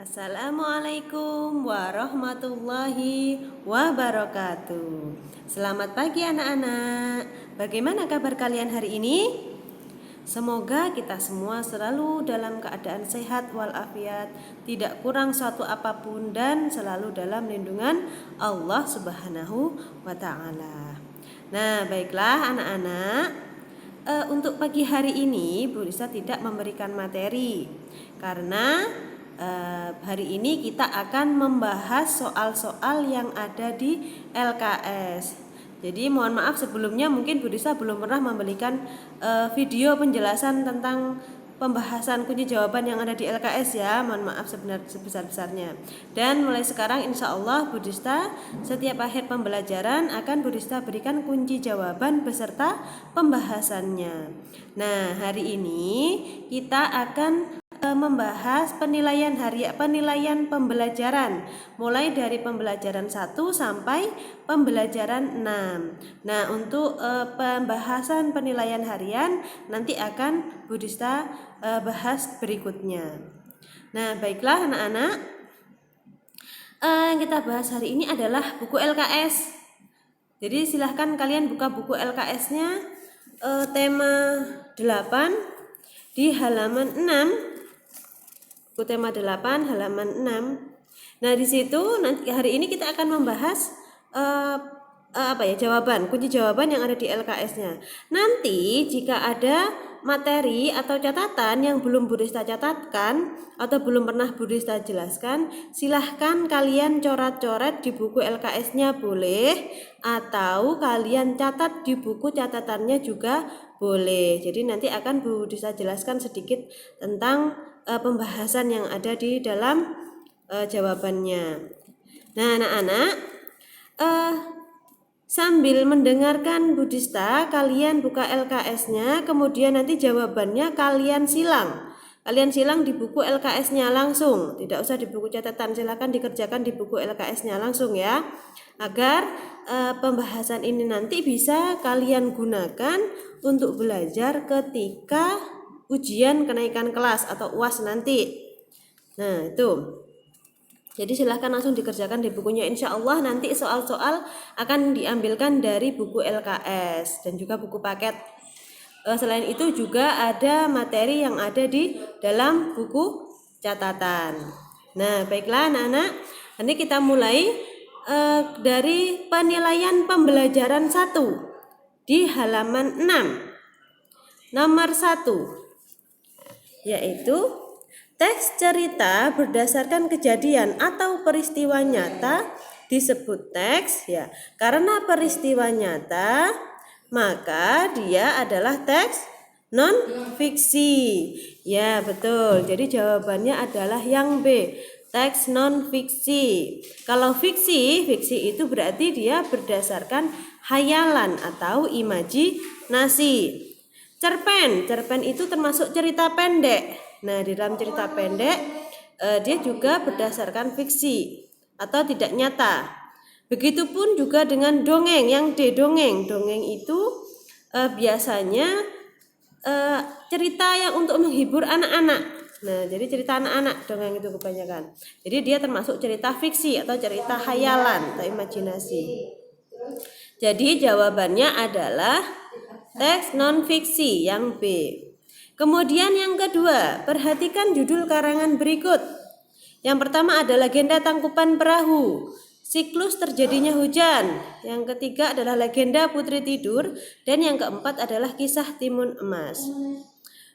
Assalamualaikum warahmatullahi wabarakatuh. Selamat pagi anak-anak. Bagaimana kabar kalian hari ini? Semoga kita semua selalu dalam keadaan sehat walafiat, tidak kurang suatu apapun dan selalu dalam lindungan Allah Subhanahu wa taala. Nah, baiklah anak-anak. Untuk pagi hari ini Bu Risa tidak memberikan materi karena hari ini kita akan membahas soal-soal yang ada di LKS. Jadi mohon maaf sebelumnya mungkin Bu Risa belum pernah memberikan video penjelasan tentang pembahasan kunci jawaban yang ada di LKS ya. Mohon maaf sebesar-besarnya. Dan mulai sekarang insya Allah Bu Rista setiap akhir pembelajaran akan Bu Rista berikan kunci jawaban beserta pembahasannya. Nah, hari ini kita akan membahas penilaian pembelajaran mulai dari pembelajaran 1 sampai pembelajaran 6. Nah, untuk pembahasan penilaian harian nanti akan Bu Dista bahas berikutnya. Nah, baiklah anak-anak, yang kita bahas hari ini adalah buku LKS. Jadi silahkan kalian buka buku LKS-nya, tema 8 di halaman 6. Buku tema 8 halaman 6. Nah, di situ nanti hari ini kita akan membahas jawaban, kunci jawaban yang ada di LKS-nya. Nanti jika ada materi atau catatan yang belum Bu Rista catatkan atau belum pernah Bu Rista jelaskan, silahkan kalian coret-coret di buku LKS-nya boleh, atau kalian catat di buku catatannya juga boleh. Jadi nanti akan Bu Rista jelaskan sedikit tentang pembahasan yang ada di dalam jawabannya. Nah, anak-anak, sambil mendengarkan Bu Dista, kalian buka LKS-nya, kemudian nanti jawabannya kalian silang. Kalian silang di buku LKS-nya langsung, tidak usah di buku catatan, silakan dikerjakan di buku LKS-nya langsung ya. Agar pembahasan ini nanti bisa kalian gunakan untuk belajar ketika ujian kenaikan kelas atau UAS nanti. Nah, itu. Jadi silahkan langsung dikerjakan di bukunya. Insya Allah nanti soal-soal akan diambilkan dari buku LKS dan juga buku paket. Selain itu juga ada materi yang ada di dalam buku catatan. Nah, baiklah anak-anak, nanti kita mulai dari penilaian pembelajaran 1 di halaman 6. Nomor 1, yaitu teks cerita berdasarkan kejadian atau peristiwa nyata disebut teks ya. Karena peristiwa nyata, maka dia adalah teks non fiksi. Ya, betul. Jadi jawabannya adalah yang B, teks non fiksi. Kalau fiksi itu berarti dia berdasarkan hayalan atau imajinasi. Cerpen itu termasuk cerita pendek. Nah, di dalam cerita pendek dia juga berdasarkan fiksi atau tidak nyata. Begitupun juga dengan dongeng, yang D, dongeng. Dongeng itu biasanya cerita yang untuk menghibur anak-anak. Nah, jadi cerita anak-anak dongeng itu kebanyakan. Jadi dia termasuk cerita fiksi atau cerita hayalan atau imajinasi. Jadi jawabannya adalah teks non-fiksi yang B. Kemudian yang kedua, perhatikan judul karangan berikut. Yang pertama adalah Legenda Tangkupan Perahu, siklus terjadinya hujan. Yang ketiga adalah Legenda Putri Tidur. Dan yang keempat adalah Kisah Timun Emas.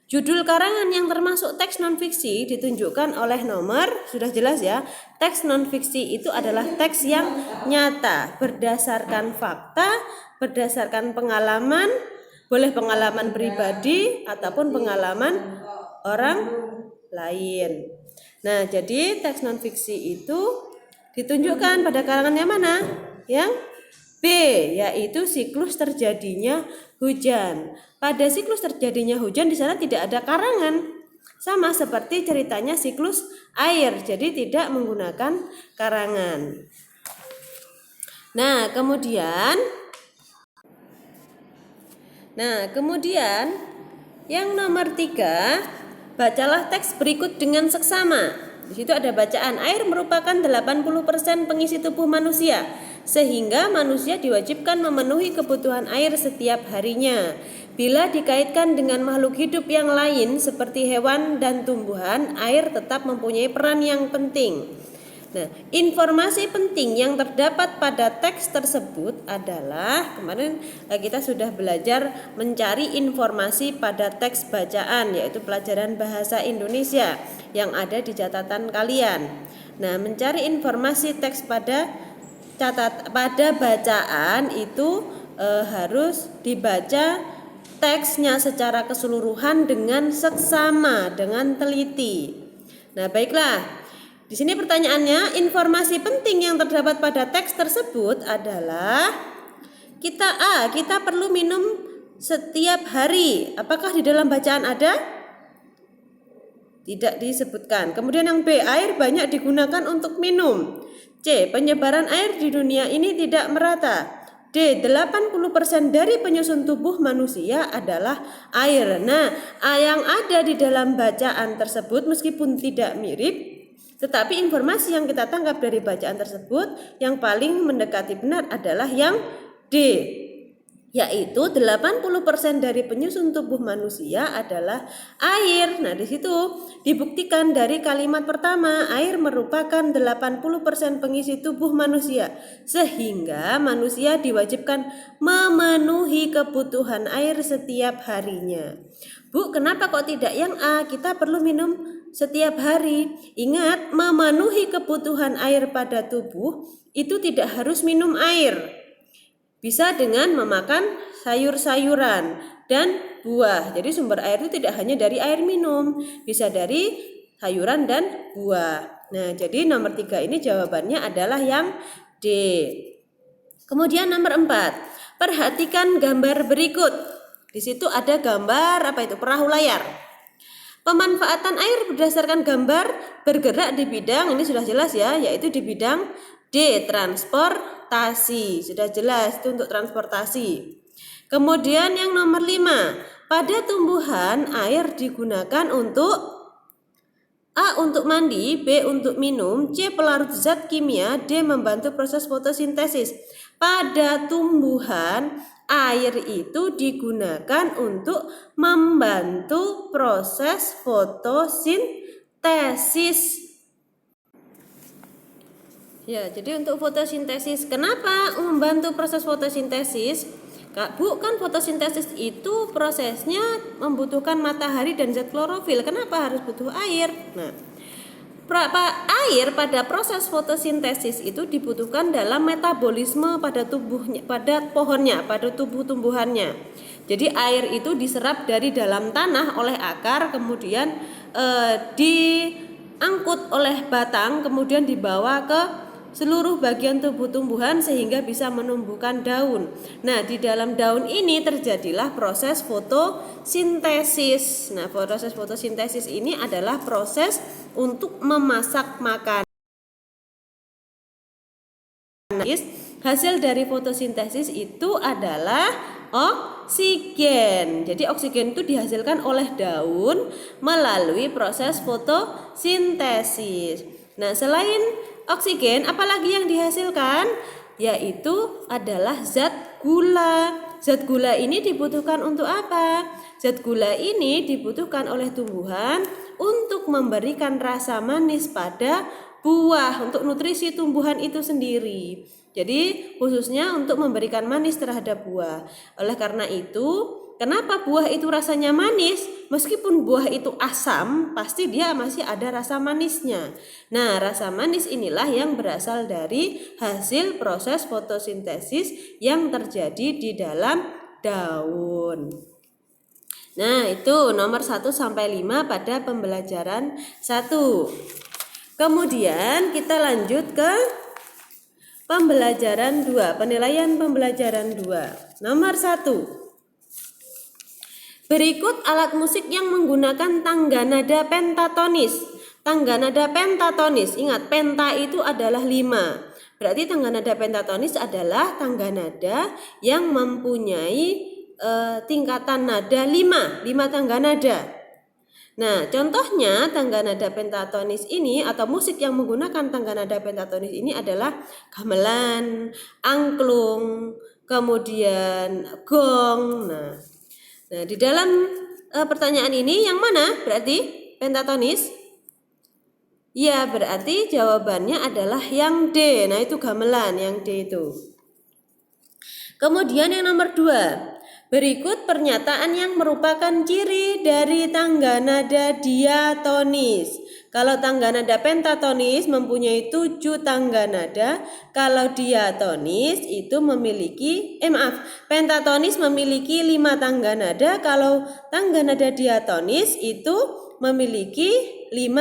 Judul karangan yang termasuk teks non-fiksi ditunjukkan oleh nomor, sudah jelas ya. Teks non-fiksi itu adalah teks yang nyata, berdasarkan fakta, berdasarkan pengalaman, boleh pengalaman pribadi ataupun pengalaman orang lain. Nah, jadi teks non-fiksi itu ditunjukkan pada karangan yang mana? Yang B, yaitu siklus terjadinya hujan. Pada siklus terjadinya hujan di sana tidak ada karangan. Sama seperti ceritanya siklus air, jadi tidak menggunakan karangan. Nah, kemudian yang nomor 3, bacalah teks berikut dengan seksama. Di situ ada bacaan, air merupakan 80% pengisi tubuh manusia, sehingga manusia diwajibkan memenuhi kebutuhan air setiap harinya. Bila dikaitkan dengan makhluk hidup yang lain seperti hewan dan tumbuhan, air tetap mempunyai peran yang penting. Nah, informasi penting yang terdapat pada teks tersebut adalah, kemarin kita sudah belajar mencari informasi pada teks bacaan, yaitu pelajaran bahasa Indonesia yang ada di catatan kalian. Nah, mencari informasi teks pada bacaan itu harus dibaca teksnya secara keseluruhan dengan seksama, dengan teliti. Nah, baiklah. Di sini pertanyaannya, informasi penting yang terdapat pada teks tersebut adalah kita perlu minum setiap hari. Apakah di dalam bacaan ada? Tidak disebutkan. Kemudian yang B, air banyak digunakan untuk minum. C, penyebaran air di dunia ini tidak merata. D, 80% dari penyusun tubuh manusia adalah air. Nah, yang ada di dalam bacaan tersebut meskipun tidak mirip, tetapi informasi yang kita tangkap dari bacaan tersebut yang paling mendekati benar adalah yang D, yaitu 80% dari penyusun tubuh manusia adalah air. Nah, di situ dibuktikan dari kalimat pertama, air merupakan 80% pengisi tubuh manusia, sehingga manusia diwajibkan memenuhi kebutuhan air setiap harinya. Bu, kenapa kok tidak yang A? Kita perlu minum setiap hari. Ingat, memenuhi kebutuhan air pada tubuh itu tidak harus minum air. Bisa dengan memakan sayur-sayuran dan buah. Jadi sumber air itu tidak hanya dari air minum, bisa dari sayuran dan buah. Nah, jadi nomor 3 ini jawabannya adalah yang D. Kemudian nomor 4, perhatikan gambar berikut. Di situ ada gambar perahu layar. Pemanfaatan air berdasarkan gambar bergerak di bidang, ini sudah jelas ya, yaitu di bidang D, transportasi. Sudah jelas itu untuk transportasi. Kemudian yang nomor 5, pada tumbuhan air digunakan untuk A, untuk mandi, B, untuk minum, C, pelarut zat kimia, D, membantu proses fotosintesis. Pada tumbuhan, air itu digunakan untuk membantu proses fotosintesis. Ya, jadi untuk fotosintesis, kenapa membantu proses fotosintesis? Bu, kan fotosintesis itu prosesnya membutuhkan matahari dan zat klorofil. Kenapa harus butuh air? Nah, air pada proses fotosintesis itu dibutuhkan dalam metabolisme pada tubuhnya, pada pohonnya, pada tubuh tumbuhannya. Jadi air itu diserap dari dalam tanah oleh akar, kemudian diangkut oleh batang, kemudian dibawa ke seluruh bagian tubuh tumbuhan sehingga bisa menumbuhkan daun. Nah, di dalam daun ini terjadilah proses fotosintesis. Nah, proses fotosintesis ini adalah proses untuk memasak makanan. Hasil dari fotosintesis itu adalah oksigen. Jadi oksigen itu dihasilkan oleh daun melalui proses fotosintesis. Nah, selain oksigen, apalagi yang dihasilkan? Yaitu adalah zat gula. Zat gula ini dibutuhkan untuk apa? Zat gula ini dibutuhkan oleh tumbuhan untuk memberikan rasa manis pada buah, untuk nutrisi tumbuhan itu sendiri. Jadi khususnya untuk memberikan manis terhadap buah. Oleh karena itu, kenapa buah itu rasanya manis? Meskipun buah itu asam, pasti dia masih ada rasa manisnya. Nah, rasa manis inilah yang berasal dari hasil proses fotosintesis yang terjadi di dalam daun. Nah, itu nomor 1 sampai 5 pada pembelajaran 1. Kemudian kita lanjut ke pembelajaran 2, penilaian pembelajaran 2. Nomor 1. Berikut alat musik yang menggunakan tangga nada pentatonis. Tangga nada pentatonis, ingat penta itu adalah 5. Berarti tangga nada pentatonis adalah tangga nada yang mempunyai tingkatan nada 5 tangga nada. Nah, contohnya tangga nada pentatonis ini atau musik yang menggunakan tangga nada pentatonis ini adalah gamelan, angklung, kemudian gong. Nah, di dalam pertanyaan ini yang mana berarti pentatonis? Ya, berarti jawabannya adalah yang D. Nah, itu gamelan, yang D itu. Kemudian yang nomor 2. Berikut pernyataan yang merupakan ciri dari tangga nada diatonis. Kalau tangga nada pentatonis mempunyai 7 tangga nada, kalau diatonis itu memiliki pentatonis memiliki 5 tangga nada, kalau tangga nada diatonis itu memiliki 7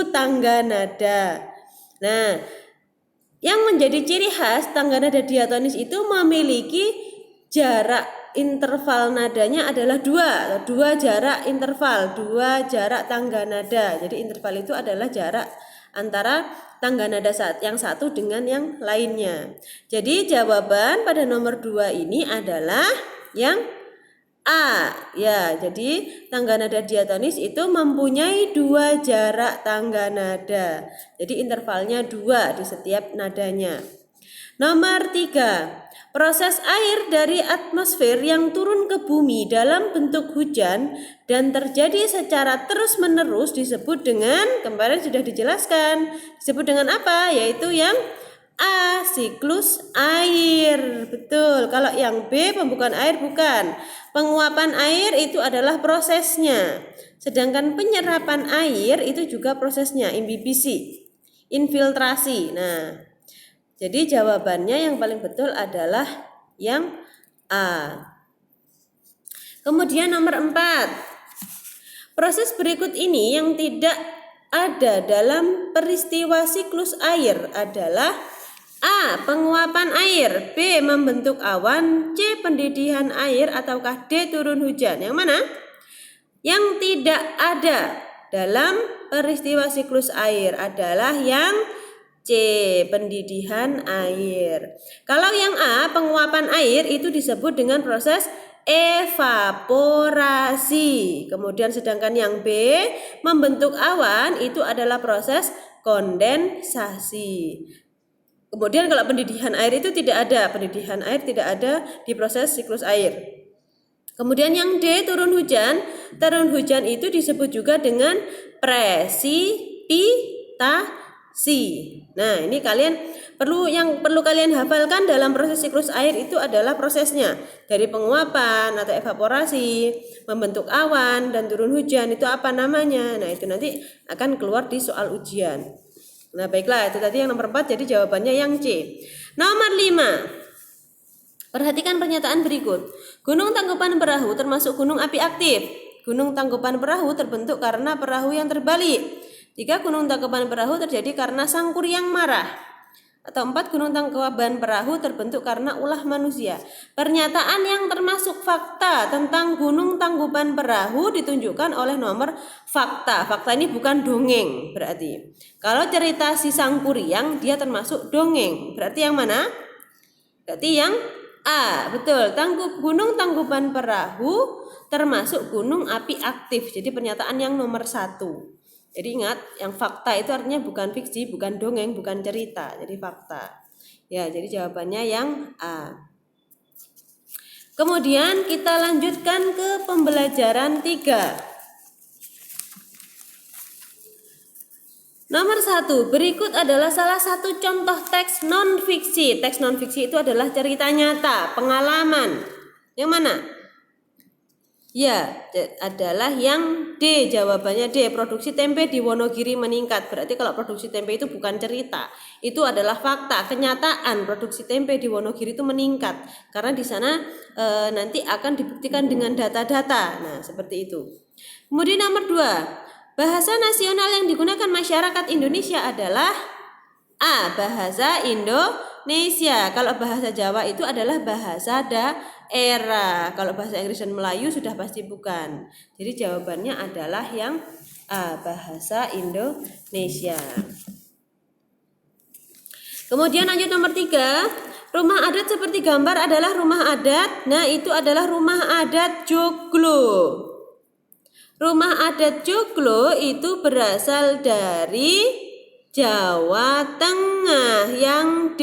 tangga nada. Nah, yang menjadi ciri khas tangga nada diatonis itu memiliki jarak interval nadanya adalah 2 jarak interval, 2 jarak tangga nada. Jadi interval itu adalah jarak antara tangga nada yang satu dengan yang lainnya. Jadi jawaban pada nomor 2 ini adalah yang A. Ya, jadi tangga nada diatonis itu mempunyai 2 jarak tangga nada. Jadi intervalnya 2 di setiap nadanya. Nomor 3. Proses air dari atmosfer yang turun ke bumi dalam bentuk hujan dan terjadi secara terus-menerus disebut dengan, kemarin sudah dijelaskan, disebut dengan apa? Yaitu yang A, siklus air. Betul. Kalau yang B, pembukaan air bukan. Penguapan air itu adalah prosesnya. Sedangkan penyerapan air itu juga prosesnya, imbibisi, infiltrasi. Nah, jadi jawabannya yang paling betul adalah yang A. Kemudian nomor 4. Proses berikut ini yang tidak ada dalam peristiwa siklus air adalah A. Penguapan air, B. Membentuk awan, C. Pendidihan air, ataukah D. Turun hujan. Yang mana? Yang tidak ada dalam peristiwa siklus air adalah yang C. Pendidihan air. Kalau yang A, penguapan air itu disebut dengan proses evaporasi. Kemudian sedangkan yang B, membentuk awan itu adalah proses kondensasi. Kemudian kalau pendidihan air itu tidak ada. Pendidihan air tidak ada di proses siklus air. Kemudian yang D, turun hujan. Turun hujan itu disebut juga dengan presipitasi. Nah, ini perlu kalian hafalkan dalam proses siklus air itu adalah prosesnya dari penguapan atau evaporasi, membentuk awan dan turun hujan itu apa namanya. Nah, itu nanti akan keluar di soal ujian. Nah, baiklah, itu tadi yang nomor 4, jadi jawabannya yang C. Nomor 5. Perhatikan pernyataan berikut. Gunung Tangkuban Perahu termasuk gunung api aktif. Gunung Tangkuban Perahu terbentuk karena perahu yang terbalik. 3. Gunung Tangkuban Perahu terjadi karena Sangkuriang marah. Atau 4. Gunung Tangkuban Perahu terbentuk karena ulah manusia. Pernyataan yang termasuk fakta tentang Gunung Tangkuban Perahu ditunjukkan oleh nomor fakta. Fakta ini bukan dongeng berarti. Kalau cerita si Sangkuriang dia termasuk dongeng. Berarti yang mana? Berarti yang A. Betul. Gunung Tangkuban Perahu termasuk gunung api aktif. Jadi pernyataan yang nomor 1. Jadi ingat, yang fakta itu artinya bukan fiksi, bukan dongeng, bukan cerita. Jadi fakta. Ya, jadi jawabannya yang A. Kemudian kita lanjutkan ke pembelajaran 3. Nomor 1, berikut adalah salah satu contoh teks non-fiksi. Teks non-fiksi itu adalah cerita nyata, pengalaman. Yang mana? Ya, adalah yang D, jawabannya D. Produksi tempe di Wonogiri meningkat. Berarti kalau produksi tempe itu bukan cerita, itu adalah fakta, kenyataan. Produksi tempe di Wonogiri itu meningkat karena di sana nanti akan dibuktikan dengan data-data. Nah, seperti itu. Kemudian nomor 2, bahasa nasional yang digunakan masyarakat Indonesia adalah A. Bahasa Indonesia. Kalau bahasa Jawa itu adalah bahasa daerah. Kalau bahasa Inggris dan Melayu sudah pasti bukan. Jadi jawabannya adalah yang A. Bahasa Indonesia. Kemudian lanjut nomor 3. Rumah adat seperti gambar adalah rumah adat. Nah, itu adalah rumah adat joglo. Rumah adat Joglo itu berasal dari Jawa Tengah, yang D.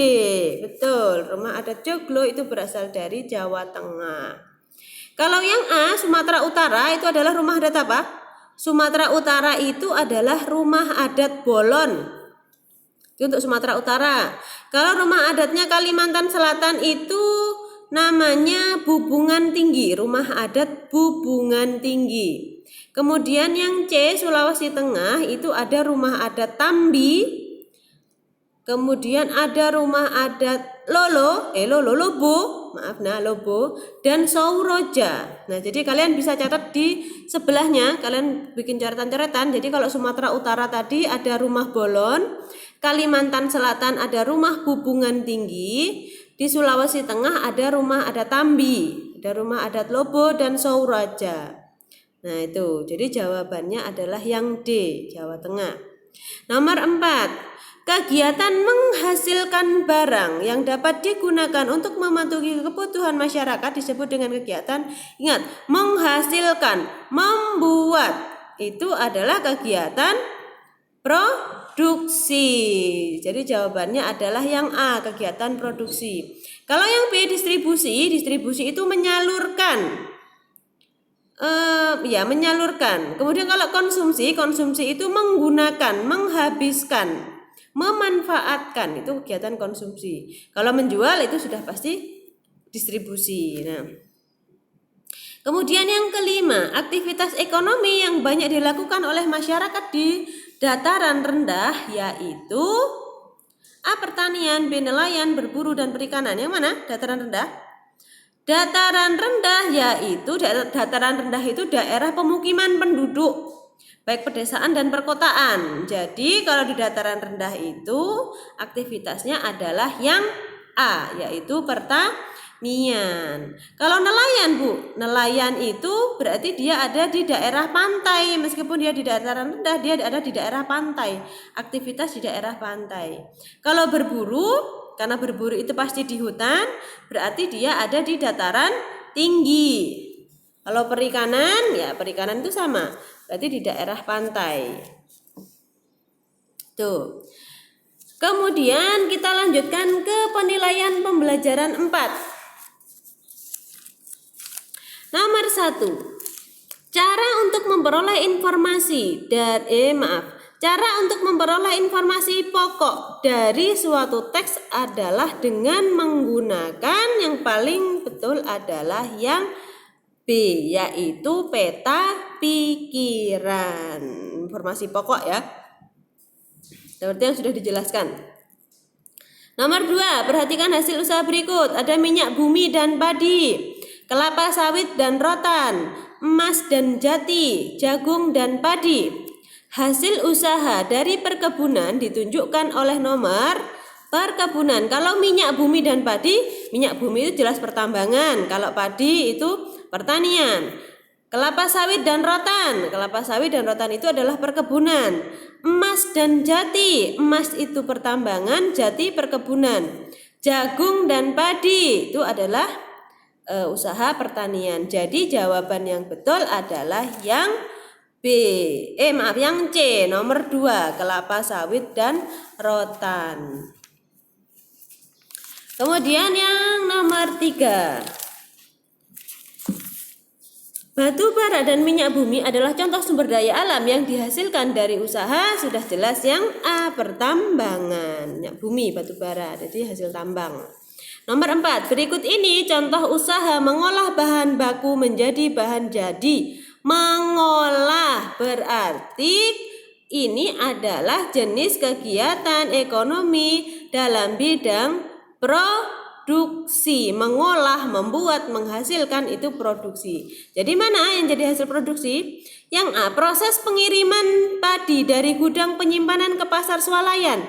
Betul, rumah adat Joglo itu berasal dari Jawa Tengah. Kalau yang A, Sumatera Utara itu adalah rumah adat apa? Sumatera Utara itu adalah rumah adat Bolon. Itu untuk Sumatera Utara. Kalau rumah adatnya Kalimantan Selatan itu namanya Bubungan Tinggi, rumah adat Bubungan Tinggi. Kemudian yang C, Sulawesi Tengah itu ada rumah adat Tambi. Kemudian ada rumah adat Lobo dan Sauroja. Nah, jadi kalian bisa catat di sebelahnya, kalian bikin catatan-catatan. Jadi kalau Sumatera Utara tadi ada rumah Bolon, Kalimantan Selatan ada rumah Bubungan Tinggi, di Sulawesi Tengah ada rumah adat Tambi, ada rumah adat Lobo dan Sauroja. Nah itu, jadi jawabannya adalah yang D, Jawa Tengah. Nomor 4, kegiatan menghasilkan barang yang dapat digunakan untuk memenuhi kebutuhan masyarakat disebut dengan kegiatan, ingat, menghasilkan, membuat, itu adalah kegiatan produksi. Jadi jawabannya adalah yang A, kegiatan produksi. Kalau yang B, distribusi itu menyalurkan. Menyalurkan. Kemudian kalau konsumsi itu menggunakan, menghabiskan, memanfaatkan, itu kegiatan konsumsi. Kalau menjual itu sudah pasti distribusi. Nah, kemudian yang kelima, aktivitas ekonomi yang banyak dilakukan oleh masyarakat di dataran rendah yaitu A, pertanian, B, nelayan, berburu dan perikanan. Yang mana dataran rendah? Dataran rendah yaitu dataran rendah itu daerah pemukiman penduduk, baik pedesaan dan perkotaan. Jadi kalau di dataran rendah itu aktivitasnya adalah yang A, yaitu pertanian. Kalau nelayan, Bu, nelayan itu berarti dia ada di daerah pantai. Meskipun dia di dataran rendah, dia ada di daerah pantai, aktivitas di daerah pantai. Kalau berburu, karena berburu itu pasti di hutan, berarti dia ada di dataran tinggi. Kalau perikanan, ya perikanan itu sama, berarti di daerah pantai. Tuh. Kemudian kita lanjutkan ke penilaian pembelajaran 4. Nomor 1. Cara untuk memperoleh informasi Cara untuk memperoleh informasi pokok dari suatu teks adalah dengan menggunakan yang paling betul adalah yang B, yaitu peta pikiran. Informasi pokok ya. Seperti yang sudah dijelaskan. Nomor 2, perhatikan hasil usaha berikut. Ada minyak bumi dan padi, kelapa sawit dan rotan, emas dan jati, jagung dan padi. Hasil usaha dari perkebunan ditunjukkan oleh nomor perkebunan. Kalau minyak bumi dan padi, minyak bumi itu jelas pertambangan. Kalau padi itu pertanian. Kelapa sawit dan rotan itu adalah perkebunan. Emas dan jati, emas itu pertambangan, jati perkebunan. Jagung dan padi itu adalah usaha pertanian. Jadi jawaban yang betul adalah yang yang C, nomor 2, kelapa sawit dan rotan. Kemudian yang nomor 3, batu bara dan minyak bumi adalah contoh sumber daya alam yang dihasilkan dari usaha. Sudah jelas yang A, pertambangan. Minyak bumi, batu bara, jadi hasil tambang. Nomor 4, berikut ini contoh usaha mengolah bahan baku menjadi bahan jadi. Mengolah berarti ini adalah jenis kegiatan ekonomi dalam bidang produksi. Mengolah, membuat, menghasilkan itu produksi. Jadi mana yang jadi hasil produksi? Yang A, proses pengiriman padi dari gudang penyimpanan ke pasar swalayan.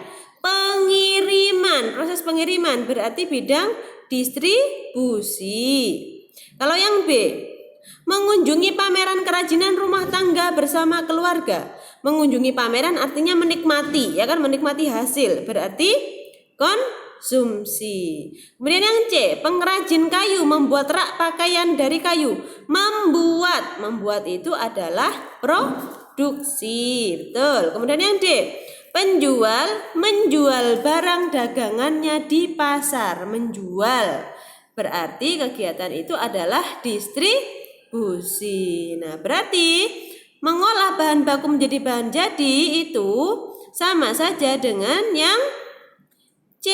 Proses pengiriman berarti bidang distribusi. Kalau yang B, mengunjungi pameran kerajinan rumah tangga bersama keluarga. Mengunjungi pameran artinya menikmati, ya kan, menikmati hasil. Berarti konsumsi. Kemudian yang C, pengrajin kayu membuat rak pakaian dari kayu. Membuat itu adalah produksi. Betul. Kemudian yang D, penjual menjual barang dagangannya di pasar. Menjual berarti kegiatan itu adalah distribusi. Nah, berarti mengolah bahan baku menjadi bahan jadi itu sama saja dengan yang C,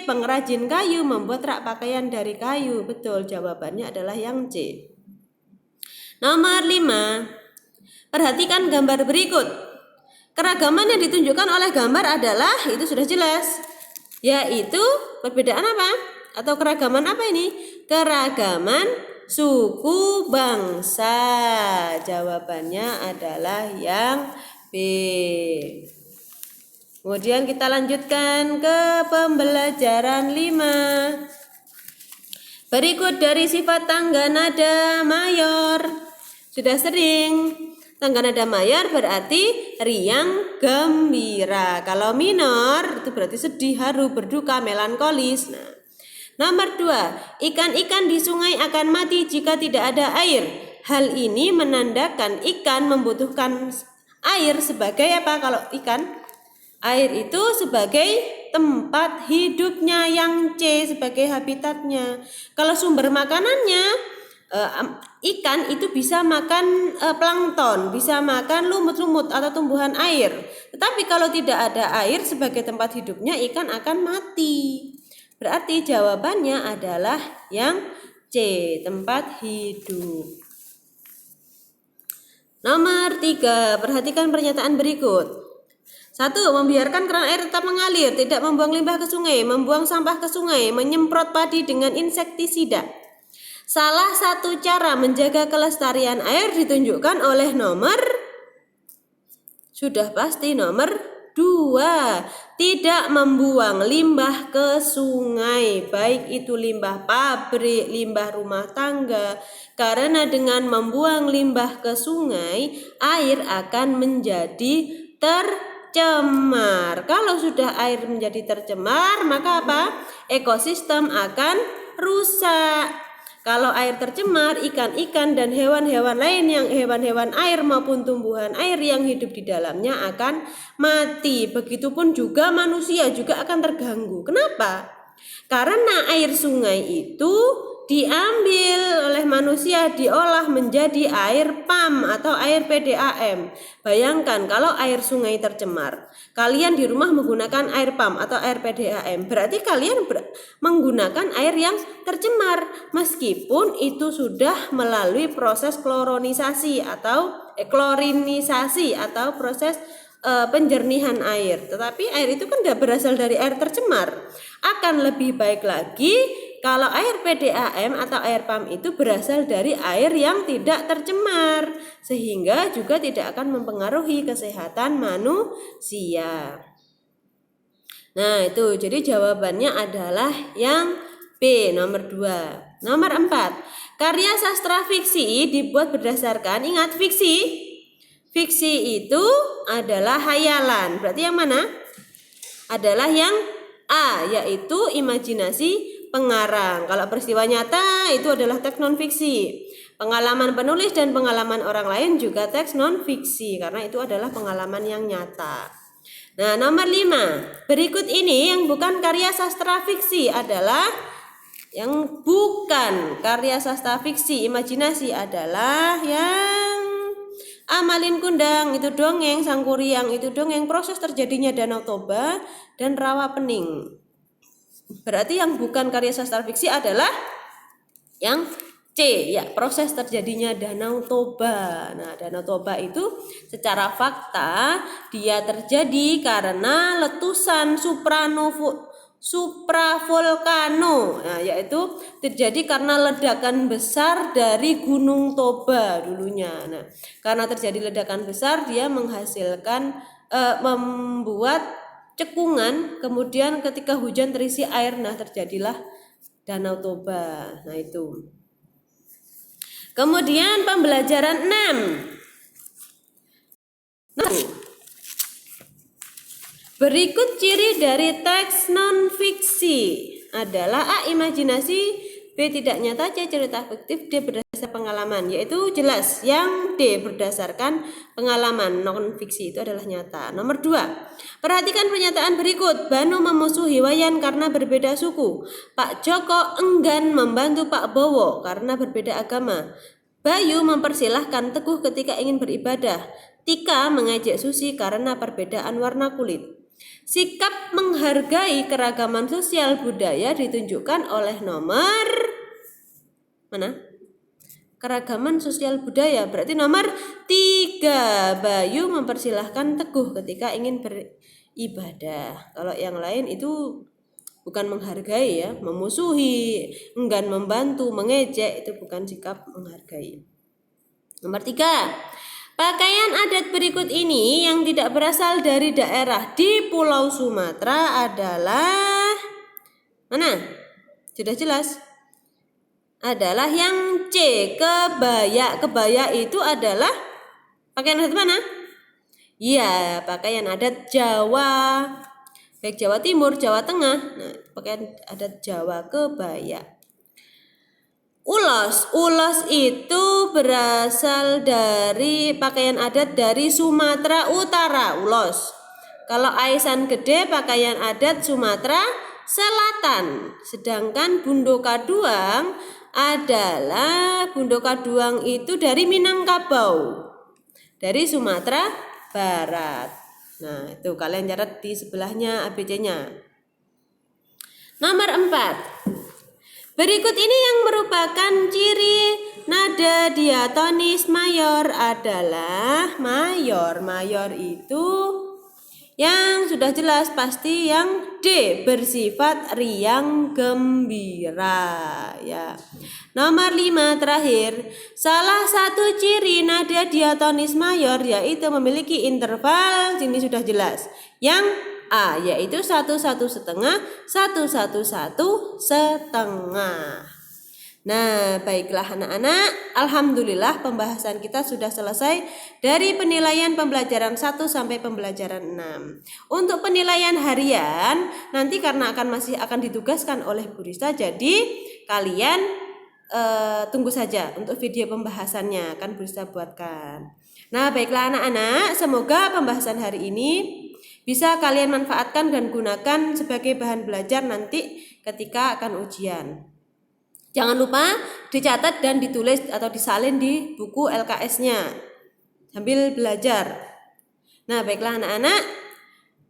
pengrajin kayu membuat rak pakaian dari kayu. Betul, jawabannya adalah yang C. Nomor 5. Perhatikan gambar berikut. Keragaman yang ditunjukkan oleh gambar adalah, itu sudah jelas, yaitu perbedaan apa? Atau keragaman apa ini? Keragaman suku bangsa. Jawabannya adalah yang B. Kemudian kita lanjutkan ke pembelajaran 5. Berikut dari sifat tangga nada mayor. Sudah sering. Tangga nada mayor berarti riang, gembira. Kalau minor itu berarti sedih, haru, berduka, melankolis. Nah, nomor 2, ikan-ikan di sungai akan mati jika tidak ada air. Hal ini menandakan ikan membutuhkan air sebagai apa? Kalau ikan, air itu sebagai tempat hidupnya, yang C sebagai habitatnya. Kalau sumber makanannya, ikan itu bisa makan plankton, bisa makan lumut-lumut atau tumbuhan air. Tetapi kalau tidak ada air sebagai tempat hidupnya, ikan akan mati. Berarti jawabannya adalah yang C, tempat hidup. Nomor 3, perhatikan pernyataan berikut. 1. Membiarkan keran air tetap mengalir, tidak membuang limbah ke sungai, membuang sampah ke sungai, menyemprot padi dengan insektisida. Salah satu cara menjaga kelestarian air ditunjukkan oleh nomor, sudah pasti nomor 2. Tidak membuang limbah ke sungai, baik itu limbah pabrik, limbah rumah tangga. Karena dengan membuang limbah ke sungai, air akan menjadi tercemar. Kalau sudah air menjadi tercemar, maka apa? Ekosistem akan rusak. Kalau air tercemar, ikan-ikan dan hewan-hewan lain yang hewan-hewan air maupun tumbuhan air yang hidup di dalamnya akan mati. Begitupun juga manusia juga akan terganggu. Kenapa? Karena air sungai itu diambil oleh manusia, diolah menjadi air PAM atau air PDAM. Bayangkan kalau air sungai tercemar, kalian di rumah menggunakan air PAM atau air PDAM, berarti kalian menggunakan air yang tercemar, meskipun itu sudah melalui proses klorinisasi atau proses penjernihan air. Tetapi air itu kan tidak berasal dari air tercemar. Akan lebih baik lagi kalau air PDAM atau air PAM itu berasal dari air yang tidak tercemar, sehingga juga tidak akan mempengaruhi kesehatan manusia. Nah, itu jadi jawabannya adalah yang B, nomor 2. Nomor 4, karya sastra fiksi dibuat berdasarkan, ingat fiksi. Fiksi itu adalah hayalan. Berarti yang mana? Adalah yang A, yaitu imajinasi pengarang. Kalau peristiwa nyata itu adalah teks non fiksi. Pengalaman penulis dan pengalaman orang lain juga teks non fiksi, karena itu adalah pengalaman yang nyata. Nah, nomor 5, berikut ini yang bukan karya sastra fiksi adalah, yang bukan karya sastra fiksi imajinasi adalah yang Amalin Kundang itu dongeng, Sangkuriang itu dongeng, proses terjadinya Danau Toba, dan Rawa Pening. Berarti yang bukan karya sastra fiksi adalah yang C, ya, proses terjadinya Danau Toba. Nah, Danau Toba itu secara fakta dia terjadi karena letusan supravolcano, nah, yaitu terjadi karena ledakan besar dari Gunung Toba dulunya. Nah, karena terjadi ledakan besar, dia menghasilkan membuat cekungan, kemudian ketika hujan terisi air, nah terjadilah Danau Toba. Nah, itu. Kemudian pembelajaran 6. Nah, Berikut ciri dari teks non-fiksi adalah A. Imajinasi, B. Tidak nyata, C. Cerita fiktif, D. Berdasarkan pengalaman. Yaitu jelas yang D. Berdasarkan pengalaman. Non-fiksi itu adalah nyata. Nomor 2. Perhatikan pernyataan berikut. Banu memusuhi Wayan karena berbeda suku. Pak Joko enggan membantu Pak Bowo karena berbeda agama. Bayu mempersilahkan Teguh ketika ingin beribadah. Tika mengajak Susi karena perbedaan warna kulit. Sikap menghargai keragaman sosial budaya ditunjukkan oleh nomor mana? Keragaman sosial budaya berarti nomor 3. Bayu mempersilahkan Teguh ketika ingin beribadah. Kalau yang lain itu bukan menghargai ya, memusuhi, enggan membantu, mengejek, itu bukan sikap menghargai. Nomor 3. Pakaian adat berikut ini yang tidak berasal dari daerah di Pulau Sumatera adalah mana? Sudah jelas? Adalah yang C. Kebaya. Kebaya itu adalah pakaian adat mana? Iya, pakaian adat Jawa. Baik Jawa Timur, Jawa Tengah. Nah, pakaian adat Jawa kebaya. Ulos. Ulos itu berasal dari pakaian adat dari Sumatera Utara. Ulos. Kalau Aisan Gede pakaian adat Sumatera Selatan. Sedangkan Bundo Kaduang adalah Bundo Kaduang itu dari Minangkabau. Dari Sumatera Barat. Nah, itu kalian catat di sebelahnya ABC-nya. Nomor 4. Berikut ini yang merupakan ciri nada diatonis mayor adalah mayor. Mayor itu yang sudah jelas pasti yang D. Bersifat riang gembira ya. Nomor 5 terakhir. Salah satu ciri nada diatonis mayor yaitu memiliki interval, sini sudah jelas. Yang A yaitu 1 1 setengah 1 1 1 setengah. Nah, baiklah anak-anak, alhamdulillah pembahasan kita sudah selesai dari penilaian pembelajaran 1 sampai pembelajaran 6. Untuk penilaian harian nanti karena masih akan ditugaskan oleh Bu Rista, jadi kalian tunggu saja untuk video pembahasannya akan Bu Rista buatkan. Nah, baiklah anak-anak, semoga pembahasan hari ini bisa kalian manfaatkan dan gunakan sebagai bahan belajar nanti ketika akan ujian. Jangan lupa dicatat dan ditulis atau disalin di buku LKS-nya sambil belajar. Nah, baiklah anak-anak,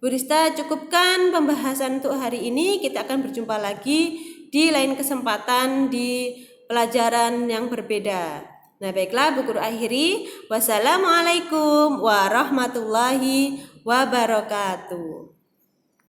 Bu Rista cukupkan pembahasan untuk hari ini. Kita akan berjumpa lagi di lain kesempatan di pelajaran yang berbeda. Nah, baiklah Bu Guru akhiri. Wassalamualaikum warahmatullahi wabarakatuh.